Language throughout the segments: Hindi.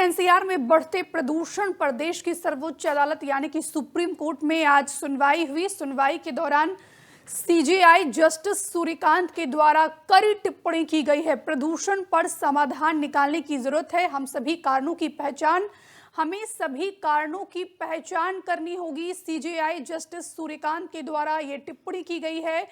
एनसीआर में बढ़ते प्रदूषण पर देश की सर्वोच्च अदालत यानी कि सुप्रीम कोर्ट में आज सुनवाई हुई। सुनवाई के दौरान सीजेआई जस्टिस सूर्यकांत के द्वारा कड़ी टिप्पणी की गई है। प्रदूषण पर समाधान निकालने की जरूरत है। हमें सभी कारणों की पहचान करनी होगी। सीजेआई जस्टिस सूर्यकांत के द्वारा ये टिप्पणी की गई है।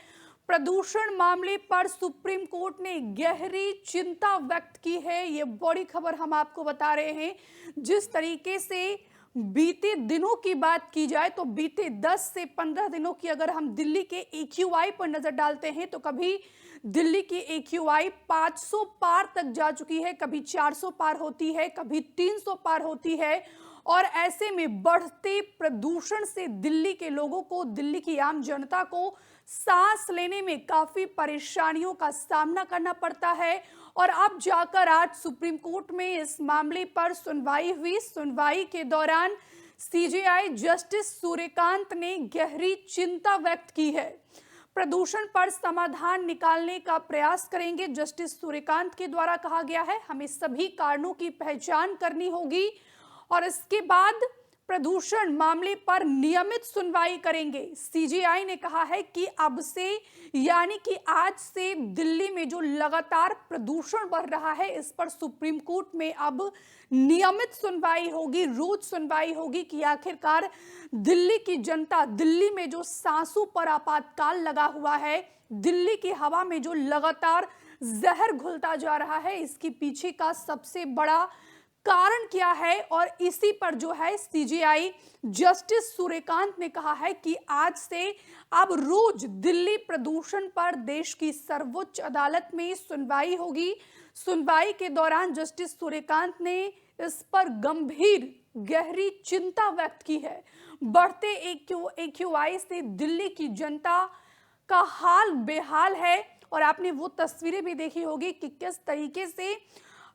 प्रदूषण मामले पर सुप्रीम कोर्ट ने गहरी चिंता व्यक्त की है। ये बड़ी खबर हम आपको बता रहे हैं। जिस तरीके से बीते दिनों की बात की जाए तो बीते 10 से 15 दिनों की अगर हम दिल्ली के एक्यूआई पर नजर डालते हैं तो कभी दिल्ली की एक्यूआई 500 पार तक जा चुकी है, कभी 400 पार होती है, कभी 300 पार होती है। और ऐसे में बढ़ते प्रदूषण से दिल्ली के लोगों को, दिल्ली की आम जनता को सांस लेने में काफी परेशानियों का सामना करना पड़ता है। और अब जाकर आज सुप्रीम कोर्ट में इस मामले पर सुनवाई हुई। सुनवाई के दौरान सीजेआई जस्टिस सूर्यकांत ने गहरी चिंता व्यक्त की है। प्रदूषण पर समाधान निकालने का प्रयास करेंगे। जस्टिस सूर्यकांत के द्वारा कहा गया है हमें सभी कारणों की पहचान करनी होगी और इसके बाद प्रदूषण मामले पर नियमित सुनवाई करेंगे। सीजेआई ने कहा है कि अब से यानी कि आज से दिल्ली में जो लगातार प्रदूषण बढ़ रहा है इस पर सुप्रीम कोर्ट में अब नियमित सुनवाई होगी, रोज सुनवाई होगी कि आखिरकार दिल्ली की जनता, दिल्ली में जो सांसों पर आपातकाल लगा हुआ है, दिल्ली की हवा में जो लगातार जहर घुलता जा रहा है, इसके पीछे का सबसे बड़ा कारण क्या है। और इसी पर जो है सीजेआई जस्टिस सूर्यकांत ने कहा है कि आज से अब रोज दिल्ली प्रदूषण पर देश की सर्वोच्च अदालत में सुनवाई होगी। सुनवाई के दौरान जस्टिस सूर्यकांत ने इस पर गंभीर गहरी चिंता व्यक्त की है। बढ़ते एक्यूआई से दिल्ली की जनता का हाल बेहाल है और आपने वो तस्वीरें भी देखी होगी कि किस तरीके से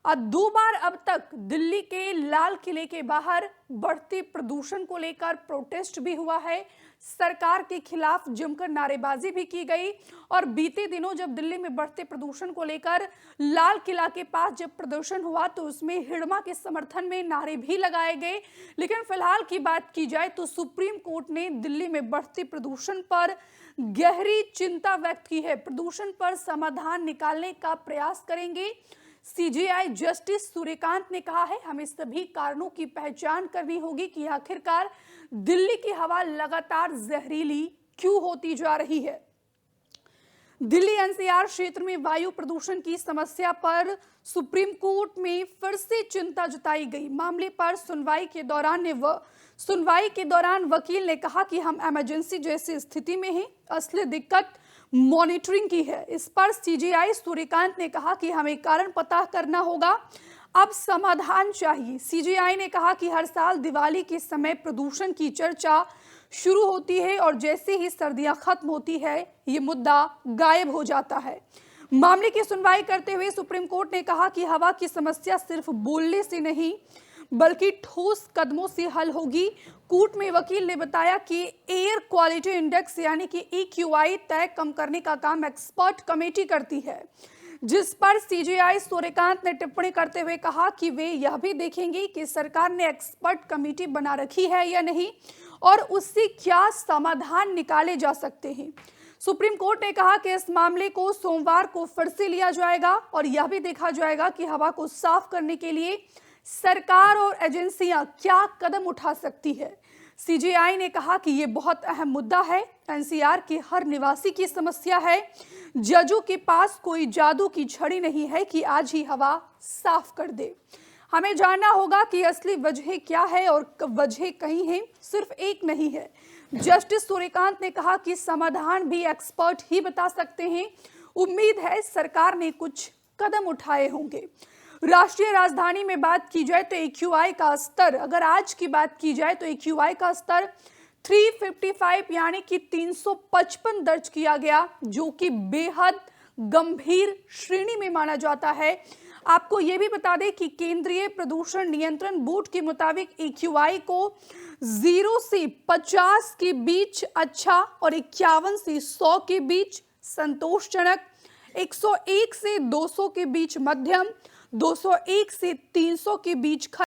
2 बार अब तक दिल्ली के लाल किले के बाहर बढ़ते प्रदूषण को लेकर प्रोटेस्ट भी हुआ है। सरकार के खिलाफ जमकर नारेबाजी भी की गई और बीते दिनों जब दिल्ली में बढ़ते प्रदूषण को लेकर लाल किला के पास जब प्रदर्शन हुआ तो उसमें हिड़मा के समर्थन में नारे भी लगाए गए। लेकिन फिलहाल की बात की जाए तो सुप्रीम कोर्ट ने दिल्ली में बढ़ते प्रदूषण पर गहरी चिंता व्यक्त की है। प्रदूषण पर समाधान निकालने का प्रयास करेंगे। सीजेआई जस्टिस सूर्यकांत ने कहा है हमें सभी कारणों की पहचान करनी होगी कि आखिरकार दिल्ली की हवा लगातार जहरीली क्यों होती जा रही है। दिल्ली एनसीआर क्षेत्र में वायु प्रदूषण की समस्या पर सुप्रीम कोर्ट में फिर से चिंता जताई गई। मामले पर सुनवाई के दौरान वकील ने कहा कि हम इमरजेंसी जैसी स्थिति में हैं, असली दिक्कत मॉनिटरिंग की है। इस पर सीजेआई सूर्यकांत ने कहा कि हमें कारण पता करना होगा, अब समाधान चाहिए। सीजेआई ने कहा कि हर साल दिवाली के समय प्रदूषण की चर्चा शुरू होती है और जैसे ही सर्दियां खत्म होती है ये मुद्दा गायब हो जाता है। मामले की सुनवाई करते हुए सुप्रीम कोर्ट ने कहा कि हवा की समस्या सिर्फ बोलने से नहीं बल्कि ठोस कदमों से हल होगी। कोर्ट में वकील ने बताया कि एयर क्वालिटी इंडेक्स यानी कि एक्यूआई तय कम करने का काम एक्सपर्ट कमेटी करती है, जिस पर सीजेआई सूर्यकांत ने टिप्पणी करते हुए कहा कि वे यह भी देखेंगे कि सरकार ने एक्सपर्ट कमेटी बना रखी है या नहीं और उससे क्या समाधान निकाले जा सकते हैं। सुप्रीम कोर्ट ने कहा कि इस मामले को सोमवार को फिर से लिया जाएगा और यह भी देखा जाएगा कि हवा को साफ करने के लिए सरकार और एजेंसियां क्या कदम उठा सकती है। सीजेआई ने कहा कि यह बहुत अहम मुद्दा है, एनसीआर के हर निवासी की समस्या है। जजों के पास कोई जादू की छड़ी नहीं है कि आज ही हवा साफ कर दे। हमें जानना होगा कि असली वजह क्या है और वजह कहीं है, सिर्फ एक नहीं है। जस्टिस सूर्यकांत ने कहा कि समाधान भी एक्सपर्ट ही बता सकते हैं। उम्मीद है सरकार ने कुछ कदम उठाए होंगे। राष्ट्रीय राजधानी में बात की जाए तो एक्यूआई का स्तर, अगर आज की बात की जाए तो एक्यूआई का स्तर 355 यानी कि 355 दर्ज किया गया, जो कि बेहद गंभीर श्रेणी में माना जाता है। आपको यह भी बता दें कि केंद्रीय प्रदूषण नियंत्रण बोर्ड के मुताबिक एक्यूआई को 0 से 50 के बीच अच्छा और 51 से 100 के बीच संतोषजनक, 101 से 200 के बीच मध्यम, 201 से 300 के बीच